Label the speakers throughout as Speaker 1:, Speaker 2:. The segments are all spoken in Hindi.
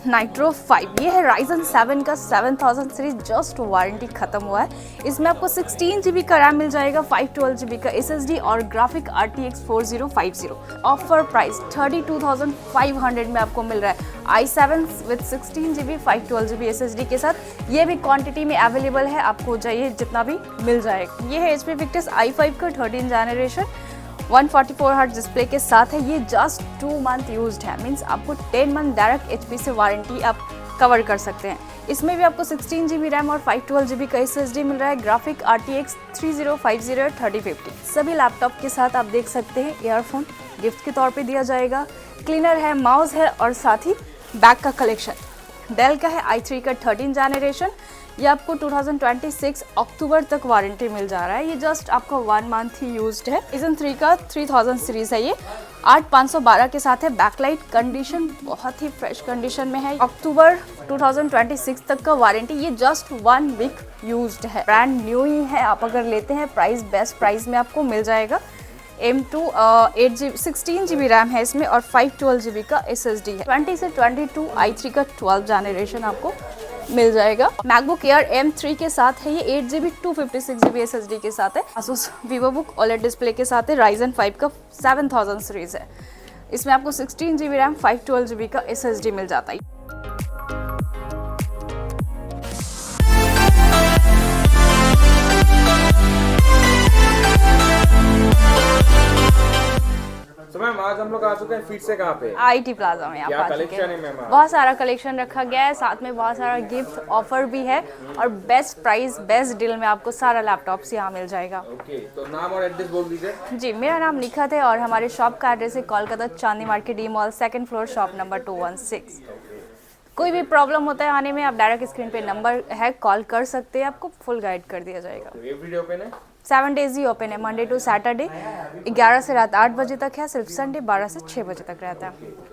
Speaker 1: नाइट्रो 5। ये है Ryzen 7 का 7000 सीरीज, जस्ट वारंटी खत्म हुआ है। इसमें आपको 16 GB का रैम मिल जाएगा, 512 GB का SSD और ग्राफिक RTX 4050। ऑफर प्राइस 32,500 में आपको मिल रहा है i7 with 16 GB 512 GB SSD के साथ। ये भी क्वांटिटी में अवेलेबल है, आपको चाहिए जितना भी मिल जाएगा। ये है HP Victus i5 का 13 जनरेशन 144 हर्ट्ज डिस्प्ले के साथ है। ये जस्ट 2 मंथ यूज्ड है, मींस आपको 10 मंथ डायरेक्ट HP से वारंटी आप कवर कर सकते हैं। इसमें भी आपको 16 GB रैम और 512 GB का SSD मिल रहा है, ग्राफिक RTX 3050 3050। सभी लैपटॉप के साथ आप देख सकते हैं ईयरफोन गिफ्ट के तौर पे दिया जाएगा, क्लीनर है, माउस है और साथ ही बैक का कलेक्शन। डेल का है i3 का 13 जनरेशन, ये आपको 2026 अक्टूबर तक वारंटी मिल जा रहा है। ये जस्ट आपका 1 मंथ ही यूज्ड है। Ryzen 3 का 3000 सीरीज है, ये 8512 के साथ है। बैकलाइट कंडीशन बहुत ही फ्रेश कंडीशन में है। अक्टूबर 2026 तक का वारंटी, ये जस्ट 1 वीक यूज्ड है, ब्रांड न्यू ही है। आप अगर लेते हैं प्राइस बेस्ट प्राइस में आपको मिल जाएगा। M2 16 GB रैम है इसमें और 512 GB का SSD है। 20 से 22 i3 का 12 जनरेशन आपको मिल जाएगा। मैकबुक एयर M3 के साथ है, ये 8 GB 256 GB SSD के साथ है। Asus VivoBook OLED डिस्प्ले के साथ है। Ryzen 5 का 7000 सीरीज है, इसमें आपको 16 GB रैम 512 GB का SSD मिल जाता है।
Speaker 2: तो मैम आज हम लोग आ चुके हैं फिर से कहाँ पे?
Speaker 1: IT प्लाजा में आप आ चुके हैं। बहुत सारा कलेक्शन रखा गया है, साथ में बहुत सारा गिफ्ट ऑफर भी है और बेस्ट प्राइस बेस्ट डील में आपको सारा लैपटॉप्स यहाँ मिल जाएगा।
Speaker 2: ओके, तो नाम और एड्रेस बोल दीजिए।
Speaker 1: जी, मेरा नाम निखत है और हमारे शॉप का एड्रेस है Kolkata Chandni market D mall 2nd floor shop number 216। कोई भी प्रॉब्लम होता है आने में, आप डायरेक्ट स्क्रीन पे नंबर है, कॉल कर सकते हैं, आपको फुल गाइड कर दिया जाएगा।
Speaker 2: एवरीडे ओपन है?
Speaker 1: 7 डेज ही ओपन है, मंडे टू सैटरडे 11 से रात 8 बजे तक है, सिर्फ संडे 12 से 6 बजे तक रहता है।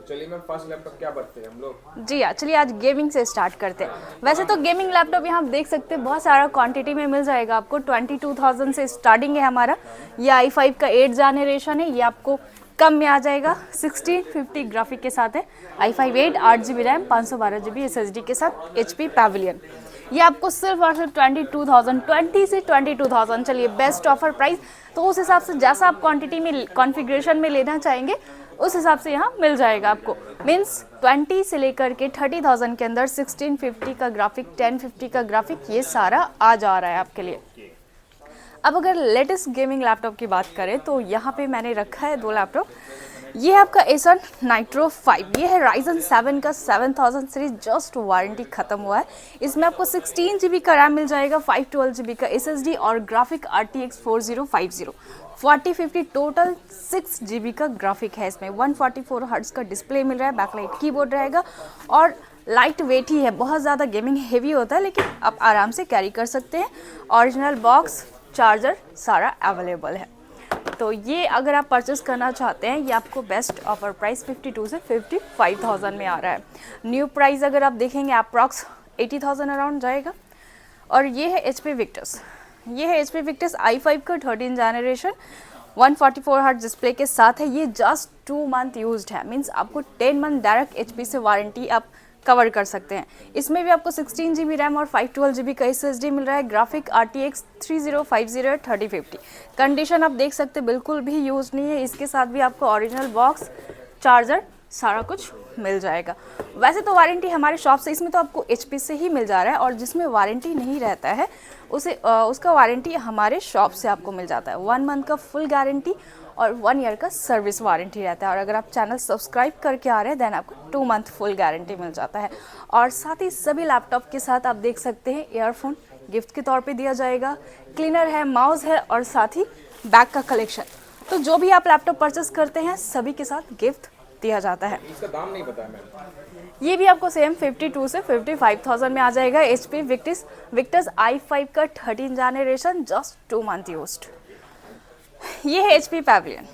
Speaker 2: चलिए मैम, फर्स्ट लैपटॉप क्या बढ़ते हैं हम लोग?
Speaker 1: जी हाँ, चलिए आज गेमिंग से स्टार्ट करते हैं। वैसे तो गेमिंग लैपटॉप यहाँ आप देख सकते हैं बहुत सारा क्वांटिटी में मिल जाएगा आपको। 22,000 से स्टार्टिंग है हमारा। ये i5 का 8 जनरेशन है, ये आपको कम में आ जाएगा। 1650 ग्राफिक के साथ है, i5 8 8 GB RAM 512 GB SSD के साथ HP पैविलियन। ये आपको सिर्फ और सिर्फ 22,000 20 से 22,000 चलिए बेस्ट ऑफर प्राइस। तो उस हिसाब से जैसा आप क्वांटिटी में कॉन्फ़िगरेशन में लेना चाहेंगे उस हिसाब से यहाँ मिल जाएगा आपको। मीन्स 20 से लेकर के 30,000 के अंदर 1650 का ग्राफिक 1050 का ग्राफिक ये सारा आ जा रहा है आपके लिए। अब अगर लेटेस्ट गेमिंग लैपटॉप की बात करें तो यहाँ पे मैंने रखा है 2 लैपटॉप। ये है आपका Acer Nitro 5। ये है Ryzen 7 का 7000 सीरीज, जस्ट वारंटी खत्म हुआ है। इसमें आपको 16 GB का रैम मिल जाएगा, 512 GB का SSD और ग्राफिक RTX 4050 4050 टोटल 6 GB का ग्राफिक है। इसमें 144 हर्ट्ज का डिस्प्ले मिल रहा है, बैकलाइट कीबोर्ड रहेगा और लाइट वेट ही है, बहुत ज़्यादा गेमिंग हेवी होता है लेकिन आप आराम से कैरी कर सकते हैं। ओरिजिनल बॉक्स चार्जर सारा अवेलेबल है। तो ये अगर आप परचेस करना चाहते हैं, ये आपको बेस्ट ऑफर प्राइस 52 से 55,000 में आ रहा है। न्यू प्राइस अगर आप देखेंगे अप्रॉक्स 80,000 अराउंड जाएगा। और ये है HP Victus। ये है HP Victus i5 का 13 जनरेशन 144 हर्ट्ज डिस्प्ले के साथ है। ये जस्ट 2 मंथ यूज्ड है, मींस आपको 10 मंथ डायरेक्ट HP से वारंटी आप कवर कर सकते हैं। इसमें भी आपको 16 GB रैम और 512 GB का SSD मिल रहा है, ग्राफिक RTX 3050 3050। कंडीशन आप देख सकते हैं बिल्कुल भी यूज नहीं है। इसके साथ भी आपको ओरिजिनल बॉक्स चार्जर सारा कुछ मिल जाएगा। वैसे तो वारंटी हमारे शॉप से, इसमें तो आपको HP से ही मिल जा रहा है और जिसमें वारंटी नहीं रहता है उसका वारंटी हमारे शॉप से आपको मिल जाता है। 1 मंथ का फुल गारंटी और 1 ईयर का सर्विस वारंटी रहता है। और अगर आप चैनल सब्सक्राइब करके आ रहे हैं देन आपको 2 मंथ फुल गारंटी मिल जाता है। और साथ ही सभी लैपटॉप के साथ आप देख सकते हैं ईयरफोन गिफ्ट के तौर पे दिया जाएगा, क्लीनर है, माउस है और साथ ही बैक का कलेक्शन। तो जो भी आप लैपटॉप परचेस करते हैं सभी के साथ गिफ्ट दिया जाता है।
Speaker 2: इसका दाम नहीं पता है मैम।
Speaker 1: ये भी आपको सेम 52 से 55,000 में आ जाएगा। HP Victus i5 का 13 जनरेशन जस्ट 2 मंथ यूज्ड। ये है HP पैविलियन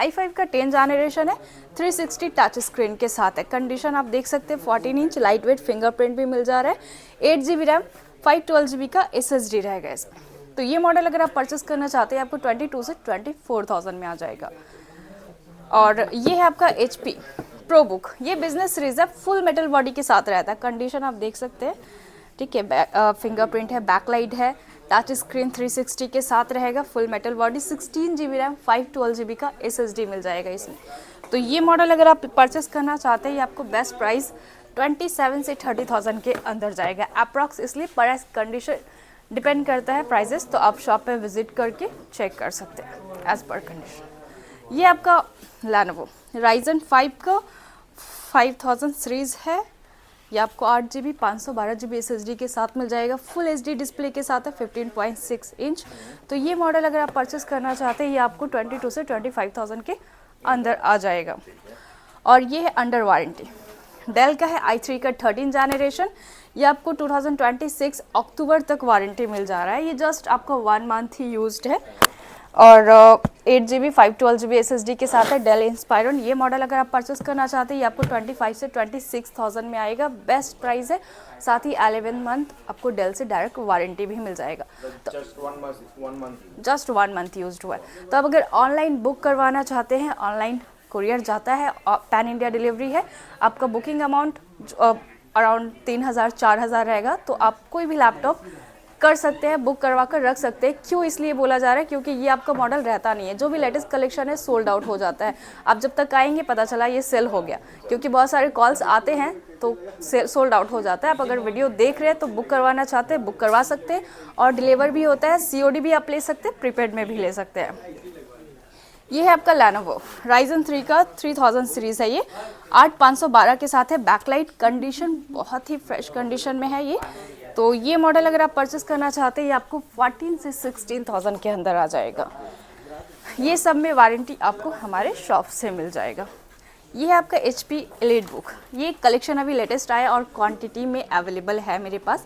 Speaker 1: i5 का 10 जनरेशन है, 360 टच स्क्रीन के साथ है। कंडीशन आप देख सकते हैं 14 इंच लाइट वेट फिंगरप्रिंट भी मिल जा रहा है। 8 GB रैम 512 GB का SSD रहेगा इसमें। तो ये मॉडल अगर आप परचेस करना चाहते हैं आपको 22 से 24,000 में आ जाएगा। और ये है आपका HP प्रो बुक, ये बिजनेस सीरीज है, फुल मेटल बॉडी के साथ रहता है, कंडीशन आप देख सकते हैं, ठीक है। फिंगरप्रिंट है, बैकलाइट है, टच स्क्रीन 360 के साथ रहेगा, full metal body, 16 GB RAM, 512 GB का SSD मिल जाएगा इसमें। तो ये मॉडल अगर आप परचेस करना चाहते हैं, ये आपको बेस्ट प्राइस 27 से 30,000 के अंदर जाएगा अप्रॉक्स, इसलिए प्राइस कंडीशन डिपेंड करता है प्राइजेस, तो आप शॉप पे विजिट करके चेक कर सकते हैं एज पर कंडीशन। ये आपका Lenovo Ryzen 5 का 5000 सीरीज़ है, ये आपको 8 GB 512 GB SSD के साथ मिल जाएगा, फुल HD डिस्प्ले के साथ है, 15.6 इंच। तो ये मॉडल अगर आप परचेस करना चाहते हैं, ये आपको 22 से 25,000 के अंदर आ जाएगा। और ये है अंडर वारंटी, डेल का है i3 का 13 जनरेशन, ये आपको 2026 अक्टूबर तक वारंटी मिल जा रहा है, ये जस्ट आपका 1 मंथ ही यूज्ड है। और 8 GB 512 GB SSD के साथ है, डेल इंस्पायरन। ये मॉडल अगर आप परचेस करना चाहते हैं, ये आपको 25 से 26,000 में आएगा, बेस्ट प्राइस है, साथ ही 11 मंथ आपको डेल से डायरेक्ट वारंटी भी मिल जाएगा। तो जस्ट 1 मंथ यूज्ड हुआ है। तो अब अगर ऑनलाइन बुक करवाना चाहते हैं, ऑनलाइन कुरियर जाता है, पैन इंडिया डिलीवरी है, आपका बुकिंग अमाउंट अराउंड 3,000-4,000 रहेगा, तो आप कोई भी लैपटॉप कर सकते हैं, बुक करवा कर रख सकते हैं। क्यों इसलिए बोला जा रहा है, क्योंकि ये आपका मॉडल रहता नहीं है, जो भी लेटेस्ट कलेक्शन है सोल्ड आउट हो जाता है। आप जब तक आएंगे पता चला ये सेल हो गया, क्योंकि बहुत सारे कॉल्स आते हैं तो सोल्ड आउट हो जाता है। आप अगर वीडियो देख रहे हैं तो बुक करवाना चाहते हैं, बुक करवा सकते हैं, और डिलीवर भी होता है, COD भी आप ले सकते हैं, प्रीपेड में भी ले सकते हैं। ये है आपका Lenovo Ryzen 3 का 3000 सीरीज़ है, ये 8512 के साथ है, बैकलाइट, कंडीशन बहुत ही फ्रेश कंडीशन में है ये। तो ये मॉडल अगर आप परचेस करना चाहते हैं, ये आपको 14 से 16,000 के अंदर आ जाएगा। ये सब में वारंटी आपको हमारे शॉप से मिल जाएगा। ये है आपका HP एलीट बुक, ये कलेक्शन अभी लेटेस्ट आया और क्वांटिटी में अवेलेबल है मेरे पास।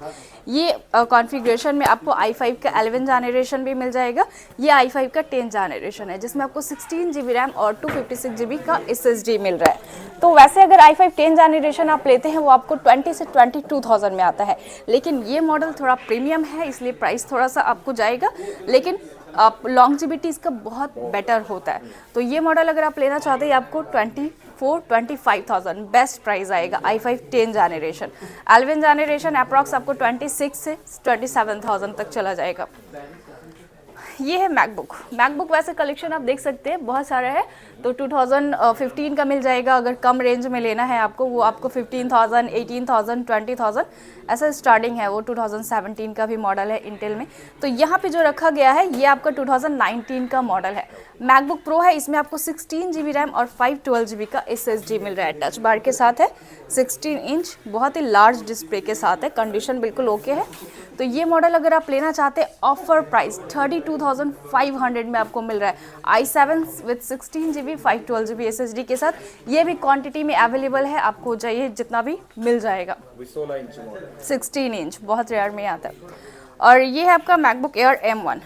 Speaker 1: ये कॉन्फ़िगरेशन में आपको i5 का 11 जनरेशन भी मिल जाएगा, ये i5 का 10 जनरेशन है, जिसमें आपको 16 GB रैम और 256 GB का SSD मिल रहा है। तो वैसे अगर i5 10 जनरेशन आप लेते हैं, वो आपको 20 से 22,000 में आता है, लेकिन ये मॉडल थोड़ा प्रीमियम है, इसलिए प्राइस थोड़ा सा आपको जाएगा, लेकिन आप लॉन्जिविटी इसका बहुत बेटर होता है। तो ये मॉडल अगर आप लेना चाहते हैं, आपको 24-25,000 बेस्ट प्राइस आएगा। i5 10 जनरेशन, 11 जनरेशन अप्रॉक्स आपको 26 से 27,000 तक चला जाएगा। ये है मैकबुक वैसे कलेक्शन आप देख सकते हैं बहुत सारा है, तो 2015 का मिल जाएगा। अगर कम रेंज में लेना है आपको, वो आपको 15,000, 18,000, 20,000 ऐसा स्टार्टिंग है। वो 2017 का भी मॉडल है इंटेल में। तो यहाँ पे जो रखा गया है ये आपका 2019 का मॉडल है, मैकबुक प्रो है। इसमें आपको 16 GB रैम और 512 GB का SSD मिल रहा है, टच बार के साथ है, 16 इंच बहुत ही लार्ज डिस्प्ले के साथ है, कंडीशन बिल्कुल ओके है। तो ये मॉडल अगर आप लेना चाहते हैं, ऑफर प्राइस 32,500 में आपको मिल रहा है, i7 with 16 GB 512 GB SSD के साथ। ये भी क्वांटिटी में अवेलेबल है, आपको चाहिए जितना भी मिल जाएगा। 16 इंच बहुत रेयर में आता है। और ये है आपका मैकबुक एयर M1,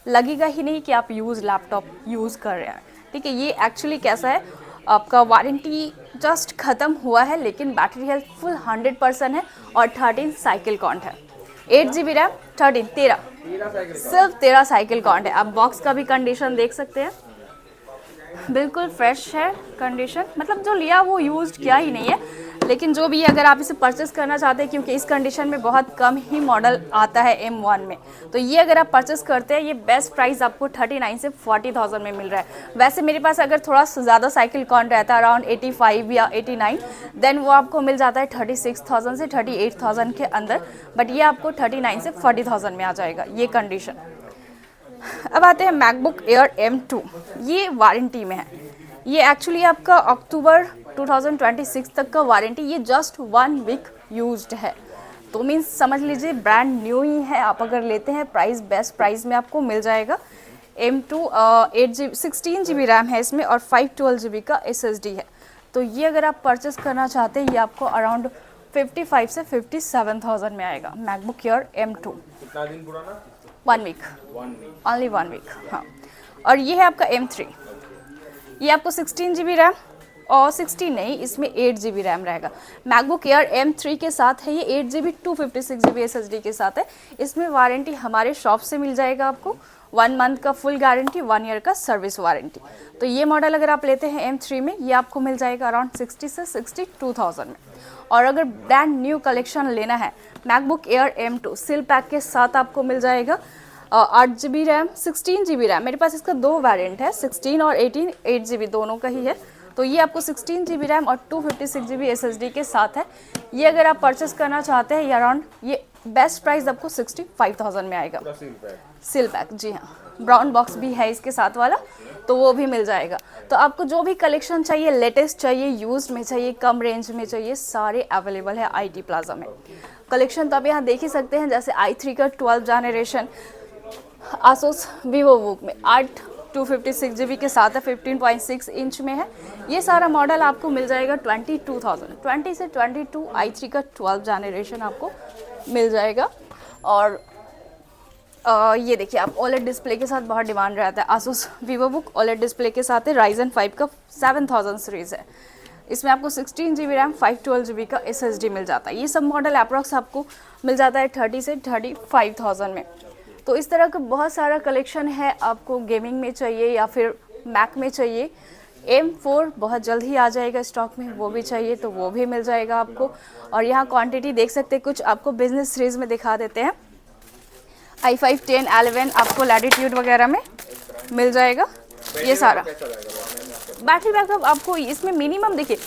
Speaker 1: लगेगा ही नहीं कि आप लैपटॉप यूज़ कर रहे हैं, ठीक है। ये एक्चुअली कैसा है, आपका वारंटी जस्ट ख़त्म हुआ है, लेकिन बैटरी हेल्थ फुल 100% है और 13 साइकिल काउंट है। 8 GB रैम, 13 सिर्फ 13 साइकिल काउंट है। आप बॉक्स का भी कंडीशन देख सकते हैं, बिल्कुल फ्रेश है कंडीशन, मतलब जो लिया वो यूज़ किया ही नहीं है। लेकिन जो भी अगर आप इसे परचेस करना चाहते हैं, क्योंकि इस कंडीशन में बहुत कम ही मॉडल आता है M1 में, तो ये अगर आप परचेस करते हैं, ये बेस्ट प्राइस आपको 39 से 40,000 में मिल रहा है। वैसे मेरे पास अगर थोड़ा ज़्यादा साइकिल काउंट रहता है, अराउंड 85 या 89, देन वो आपको मिल जाता है 36,000 से 38,000 के अंदर, बट ये आपको 39 से 40,000 में आ जाएगा ये कंडीशन। अब आते हैं मैकबुक एयर M2, ये वारंटी में है। ये एक्चुअली आपका अक्टूबर 2026 तक का वारंटी, ये जस्ट 1 वीक यूज्ड है, तो मीन्स समझ लीजिए ब्रांड न्यू ही है। आप अगर लेते हैं, प्राइस बेस्ट प्राइस में आपको मिल जाएगा। M2 16 GB रैम है इसमें और 512 GB का SSD है। तो ये अगर आप परचेस करना चाहते हैं, ये आपको अराउंड 55 से 57,000 में आएगा, मैकबुक एयर M2।
Speaker 2: कितना दिन पुराना?
Speaker 1: 1 वीक, ओनली 1 वीक, हाँ। और ये है आपका M3, ये आपको 16 GB रैम और 16 नहीं, इसमें 8 GB रैम रहेगा। मैकबुक एयर M3 के साथ है, ये 8 GB 256 GB SSD के साथ है। इसमें वारंटी हमारे शॉप से मिल जाएगा आपको, 1 मंथ का फुल गारंटी, 1 ईयर का सर्विस वारंटी। तो ये मॉडल अगर आप लेते हैं M3 में, ये आपको मिल जाएगा अराउंड 60 से 62,000 में। और अगर ब्रांड न्यू कलेक्शन लेना है, MacBook air M2 seal pack के साथ आपको मिल जाएगा 8 GB रैम, 16 GB रैम। मेरे पास इसका 2 वेरिएंट है, 16 और 18, 8 GB दोनों का ही है। तो ये आपको 16 GB रैम और 256 GB SSD के साथ है। ये अगर आप परचेस करना चाहते हैं, ये अराउंड ये बेस्ट प्राइस आपको 65,000 में आएगा। सील पैक, जी हाँ, ब्राउन बॉक्स भी है इसके साथ वाला, तो वो भी मिल जाएगा। तो आपको जो भी कलेक्शन चाहिए, लेटेस्ट चाहिए, यूज्ड में चाहिए, कम रेंज में चाहिए, सारे अवेलेबल है IT प्लाजा में। कलेक्शन तो आप यहाँ देख ही सकते हैं, जैसे i3 का 12 जनरेशन Asus VivoBook में 8 256 GB के साथ है, 15.6 इंच में है। ये सारा मॉडल आपको मिल जाएगा 22,000, 20 से 22 i3 का 12 जनरेशन आपको मिल जाएगा। और ये देखिए, आप OLED डिस्प्ले के साथ बहुत डिमांड रहता है। Asus VivoBook OLED डिस्प्ले के साथ है, Ryzen 5 का 7000 सीरीज़ है। इसमें आपको 16 GB रैम, 512 GB का SSD मिल जाता है। ये सब मॉडल अप्रॉक्स आपको मिल जाता है 30 से 35,000 में। तो इस तरह का बहुत सारा कलेक्शन है। आपको गेमिंग में चाहिए या फिर मैक में चाहिए, M4 बहुत जल्द ही आ जाएगा स्टॉक में, वो भी चाहिए तो वो भी मिल जाएगा आपको। और यहाँ क्वांटिटी देख सकते हैं, कुछ आपको बिजनेस सीरीज़ में दिखा देते हैं। i5 10 11 आपको लैटिट्यूड वगैरह में मिल जाएगा। ये सारा बैटरी बैकअप आपको इसमें मिनिमम, देखिए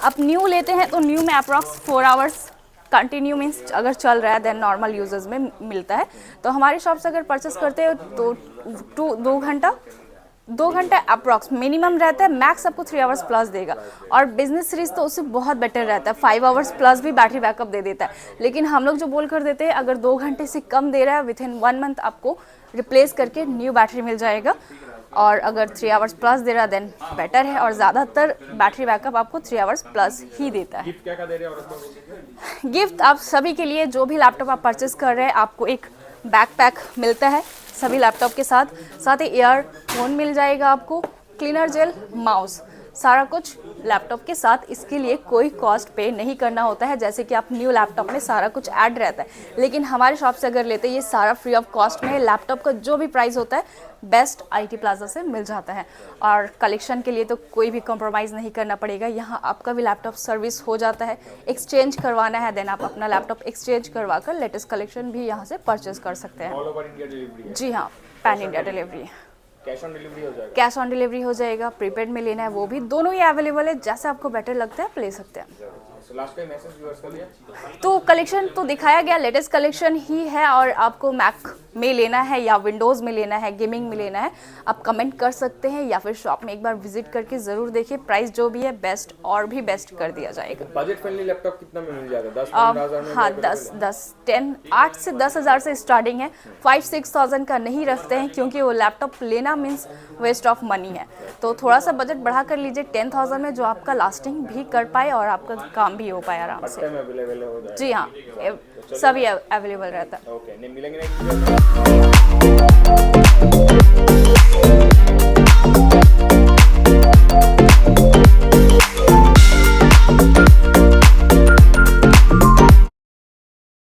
Speaker 1: आप न्यू लेते हैं तो न्यू में अप्रॉक्स 4 आवर्स कंटिन्यू मीन्स अगर चल रहा है, देन नॉर्मल यूजर्स में मिलता है। तो हमारे शॉप से अगर परचेस करते हो तो 2 घंटा अप्रॉक्स मिनिमम रहता है, मैक्स आपको 3 आवर्स प्लस देगा। और बिजनेस सीरीज तो उससे बहुत बेटर रहता है, 5 आवर्स प्लस भी बैटरी बैकअप दे देता है। लेकिन हम लोग जो बोल कर देते हैं, अगर 2 घंटे से कम दे रहा है, विद इन 1 मंथ आपको रिप्लेस करके न्यू बैटरी मिल जाएगा। और अगर 3 आवर्स प्लस दे रहा है, देन बेटर है। और ज़्यादातर बैटरी बैकअप आपको 3 आवर्स प्लस ही देता है।
Speaker 2: गिफ्ट क्या दे रहे हैं?
Speaker 1: गिफ्ट आप सभी के लिए, जो भी लैपटॉप आप परचेस कर रहे हैं, आपको एक बैकपैक मिलता है सभी लैपटॉप के साथ ही ईयरफोन मिल जाएगा आपको, क्लीनर जेल, माउस, सारा कुछ लैपटॉप के साथ। इसके लिए कोई कॉस्ट पे नहीं करना होता है, जैसे कि आप न्यू लैपटॉप में सारा कुछ ऐड रहता है। लेकिन हमारे शॉप से अगर लेते हैं, ये सारा फ्री ऑफ कॉस्ट में है। लैपटॉप का जो भी प्राइस होता है बेस्ट IT प्लाजा से मिल जाता है। और कलेक्शन के लिए तो कोई भी कॉम्प्रोमाइज़ नहीं करना पड़ेगा। यहाँ आपका भी लैपटॉप सर्विस हो जाता है। एक्सचेंज करवाना है, देन आप अपना लैपटॉप एक्सचेंज करवा कर लेटेस्ट कलेक्शन भी यहाँ से परचेज कर सकते हैं।
Speaker 2: ऑल ओवर इंडिया डिलीवरी है?
Speaker 1: जी हाँ, पैन इंडिया डिलीवरी है।
Speaker 2: कैश ऑन डिलीवरी हो जाएगा?
Speaker 1: कैश ऑन डिलीवरी हो जाएगा, प्रीपेड में लेना है वो भी, दोनों ही अवेलेबल है। जैसे आपको बेटर लगता है आप ले सकते हैं।
Speaker 2: लास्ट टाइम मैसेज व्यूअर्स कर दिया
Speaker 1: तो कलेक्शन तो दिखाया गया, लेटेस्ट कलेक्शन ही है। और आपको मैक में लेना है या विंडोज़ में लेना है, गेमिंग में लेना है, आप कमेंट कर सकते हैं या फिर शॉप में एक बार विजिट करके ज़रूर देखिए। प्राइस जो भी है बेस्ट और भी बेस्ट कर दिया जाएगा।
Speaker 2: बजट फ्रेंडली लैपटॉप कितना में मिल जाएगा? 10-15 हज़ार में?
Speaker 1: हाँ, 8 से 10 हज़ार से स्टार्टिंग है। 5-6,000 का नहीं रखते हैं, क्योंकि वो लैपटॉप लेना मीन्स वेस्ट ऑफ मनी है। तो थोड़ा सा बजट बढ़ा कर लीजिए 10,000 में, जो आपका लास्टिंग भी कर पाए और आपका काम भी हो पाए आराम से।
Speaker 2: अवेलेबल हो जाएगा?
Speaker 1: जी हाँ, सभी अवेलेबल रहता है।
Speaker 2: ओके, नहीं मिलेंगे नहीं?